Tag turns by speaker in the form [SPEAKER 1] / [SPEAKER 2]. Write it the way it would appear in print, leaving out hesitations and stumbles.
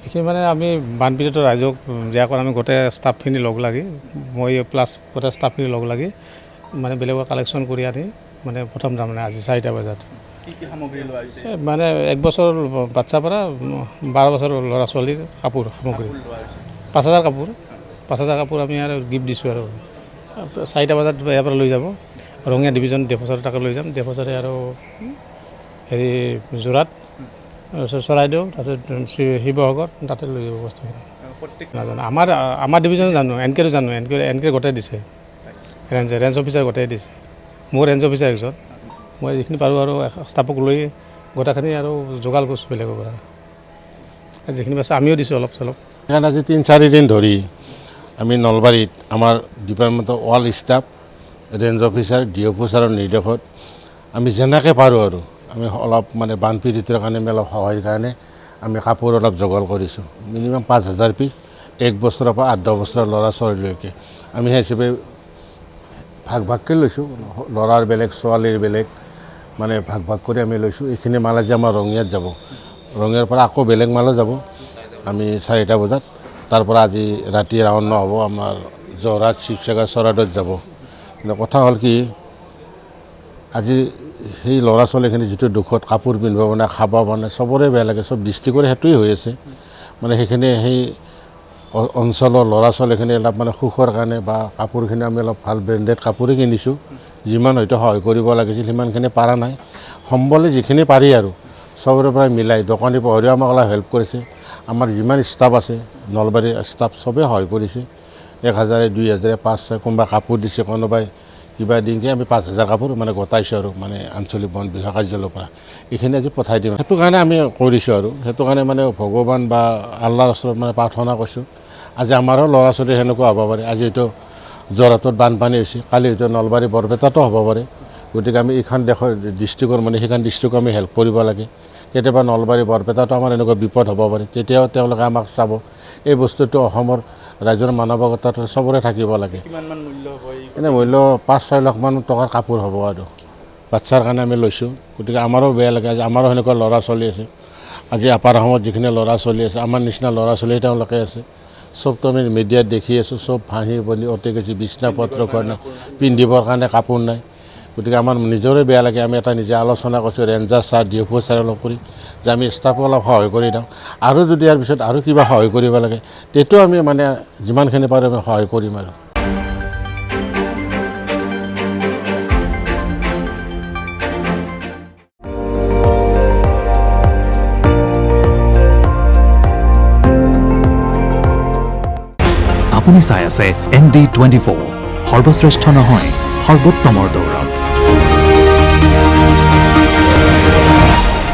[SPEAKER 1] এইখিনি মানে আমি বানপীড়িত ৰাইজক দিয়াৰ আমি গোটেই ষ্টাফখিনি লগ লাগি মই প্লাছ গোটেই ষ্টাফখিনি লগ লাগি মানে বেলেগৰ কালেকশ্যন কৰি আনি মানে প্ৰথম তাৰমানে আজি 4টা বজাত মানে 1 বছৰ বাচ্চাৰ পৰা 12 বছৰ ল'ৰা ছোৱালীৰ কাপোৰ সামগ্ৰী 5,000 কাপোৰ 5,000 কাপোৰ আমি আৰু গিফ্ট দিছোঁ আৰু 4টা বজাত ইয়াৰ পৰা লৈ যাব ৰঙিয়া ডিভিজন ডেপ'চাৰ তাকে লৈ যাম ডেপ'চাৰে আৰু হেৰি যোৰহাট চৰাইদেউ তাৰপিছত শিৱসাগৰ তাতে লৈ যাব বস্তুখিনি নাজানো আমাৰ ডিভিজন জানো এনকেটো জানো এনকে গোটেই দিছে ৰেঞ্জ অফিচাৰ গোটেই দিছে মোৰ ৰেঞ্জ অফিচাৰ একজন মই যিখিনি পাৰোঁ আৰু ষ্টাফক লৈ গোটেইখিনি আৰু যোগাৰ কৰিছোঁ বেলেগৰ পৰা যিখিনি পাইছোঁ আমিও দিছোঁ অলপ চলপ
[SPEAKER 2] সেইকাৰণে আজি 3-4 দিন ধৰি আমি নলবাৰীত আমাৰ ডিপাৰ্টমেণ্টৰ all staff range officer DOP ছাৰৰ নিৰ্দেশত আমি যেনেকৈ পাৰোঁ আৰু আমি অলপ মানে বানপীড়িতৰ কাৰণে আমি অলপ সহায়ৰ কাৰণে আমি কাপোৰ অলপ যোগাৰ কৰিছোঁ মিনিমাম 5,000 পিচ 1 বছৰৰ পৰা 8-10 বছৰৰ ল'ৰা ছোৱালীলৈকে আমি সেই হিচাপে ভাগ লৈছোঁ ল'ৰাৰ বেলেগ ছোৱালীৰ বেলেগ মানে ভাগ কৰি আমি লৈছোঁ এইখিনি মাল আজি আমাৰ ৰঙিয়াত যাব ৰঙিয়াৰ পৰা আকৌ বেলেগ মালো যাব আমি 4টা বজাত তাৰ পৰা আজি ৰাতি ৰাওনা হ'ব আমাৰ যোৰহাট শিৱসাগৰ চৰাইদেউত যাব কিন্তু কথা হ'ল কি আজি সেই ল'ৰা ছোৱালীখিনি যিটো দুখত কাপোৰ পিন্ধিব মানে খাব মানে চবৰে বেয়া লাগে চব ডিষ্ট্ৰিক্টৰে সেইটোৱে হৈ আছে মানে সেইখিনি সেই অঞ্চলৰ ল'ৰা ছোৱালীখিনি অলপ মানে সুখৰ কাৰণে বা কাপোৰখিনি আমি অলপ ভাল ব্ৰেণ্ডেড কাপোৰে কিনিছোঁ যিমান হয়তো সহায় কৰিব লাগিছিল সিমানখিনি পৰা নাই সম্বলে যিখিনি পাৰি আৰু চবৰে পৰা মিলাই দোকানী পোহাৰীও আমাক অলপ হেল্প কৰিছে আমাৰ যিমান ষ্টাফ আছে নলবাৰীৰ ষ্টাফ চবেই সহায় কৰিছে 1,000 2,000 5,000 কোনোবা কাপোৰ দিছে কোনোবাই কিবা দিনকৈ আমি 5,000 কাপোৰ মানে গোটাইছোঁ আৰু মানে আঞ্চলিক বন বিভাগ কাৰ্যালয়ৰ পৰা এইখিনি আজি পঠাই দিম সেইটো কাৰণে আমি কৰিছোঁ আৰু সেইটো কাৰণে মানে ভগৱান বা আল্লাহৰ ওচৰত মানে প্ৰাৰ্থনা কৰিছোঁ আজি আমাৰো ল'ৰা ছোৱালী সেনেকুৱা হ'ব পাৰে আজি হয়তো যোৰহাটত বানপানী হৈছে কালি হয়তো নলবাৰী বৰপেটাতো হ'ব পাৰে গতিকে আমি এইখন দেশৰ ডিষ্ট্ৰিক্টৰ মানে সেইখন ডিষ্ট্ৰিক্টক আমি হেল্প কৰিব লাগে কেতিয়াবা নলবাৰী বৰপেটাতো আমাৰ এনেকুৱা বিপদ হ'ব পাৰে তেতিয়াও তেওঁলোকে আমাক চাব এই বস্তুটো অসমৰ ৰাইজৰ মানৱতাটো চবৰে থাকিব লাগে এনে মূল্য 5-6 লাখ মান টকাৰ কাপোৰ হ'ব আৰু বাচ্চাৰ কাৰণে আমি লৈছোঁ গতিকে আমাৰো বেয়া লাগে আজি আমাৰো সেনেকুৱা ল'ৰা ছোৱালী আছে আজি আপাৰ অসমত যিখিনি ল'ৰা ছোৱালী আছে আমাৰ নিচিনা ল'ৰা ছোৱালী তেওঁলোকে আছে চবতো আমি মিডিয়াত দেখি আছোঁ চব ভাঙি বনি অতি গৈছে বিচনা পত্ৰ কাৰণে পিন্ধিবৰ কাৰণে কাপোৰ নাই গতিকে আমাৰ নিজৰে বেয়া লাগে আমি এটা নিজে আলোচনা কৰিছোঁ ৰেঞ্জাৰ ছাৰ ডিঅ'পি ছাৰ অলপ কৰি যে আমি ষ্টাফক অলপ সহায় কৰি দিওঁ আৰু যদি ইয়াৰ পিছত আৰু কিবা সহায় কৰিব লাগে তেতিয়াও আমি মানে যিমানখিনি পাৰোঁ আমি সহায় কৰিম আৰু
[SPEAKER 3] আপুনি চাই আছে ND24 সৰ্বশ্ৰেষ্ঠ নহয় সৰ্বোত্তমৰ দৌৰত